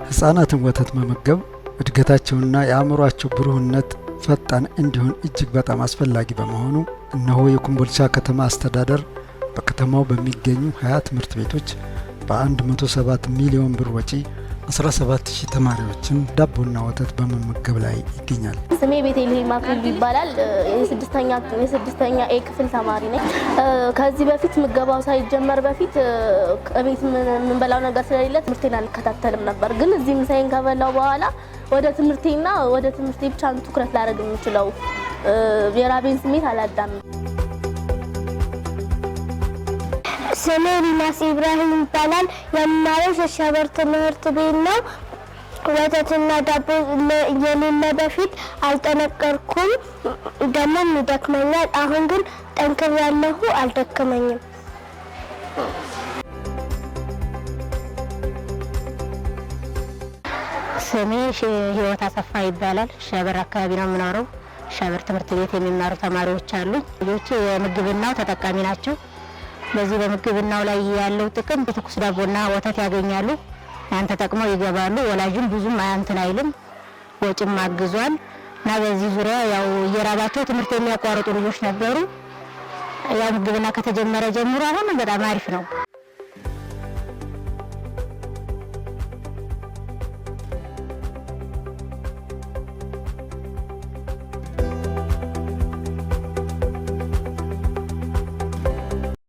ህፃናትን ወተት መመገብ እድገታቸውና የአእምሮአቸው ብሩህነት ፈጣን እንዲሆን እጅግ በጣም አስፈላጊ በመሆኑ እነሆ የኮምቦልቻ ከተማ አስተዳደር በከተማው በሚገኙ 20 ትምህርት ቤቶች በ107 ሚሊዮን ብር ወጪ 17000 ተማሪዎችን ዳቦና ወተት በመመገብ ላይ ይገኛል። ስሜ ቤተልሔም አክሊሉ ይባላል። የስድስተኛ ኤ ክፍል ተማሪ ነኝ። ከዚህ በፊት ምገባው ሳይጀመር በፊት ቤት የምንበላው ነገር ስለሌለ ትምህርቴን አልከታተልም ነበር። ግን እዚህ ምሳዬን ከበላው በኋላ ወደ ትምህርቴና ወደ ትምህርቴ ብቻ ትኩረት ላደርግ የምችለው የራቤን ስሜት አላዳምም። ስሜ ሪናስ ኢብራሂም ይባላል። የምማረው ሸበር ትምህርት ቤት ነው። ወተትና ዳቦ የሌለ በፊት አልጠነቀርኩም፣ ደሞም ይደክመኛል። አሁን ግን ጠንክሬያለሁ፣ አልደከመኝም። ስሜ ህይወት አሰፋ ይባላል። ሸበር አካባቢ ነው የምኖረው። ሸበር ትምህርት ቤት የሚማሩ ተማሪዎች አሉ። ልጆቼ የምግብናው ተጠቃሚ ናቸው። በዚህ በምግብናው ላይ ያለው ጥቅም የትኩስ ዳቦና ወተት ያገኛሉ። ያን ተጠቅመው ይገባሉ። ወላጅም ብዙም እንትን አይልም፣ ወጭም አግዟል። እና በዚህ ዙሪያ ያው እየራባቸው ትምህርት የሚያቋርጡ ልጆች ነበሩ። ያው ምግብና ከተጀመረ ጀምሮ አሁን በጣም አሪፍ ነው።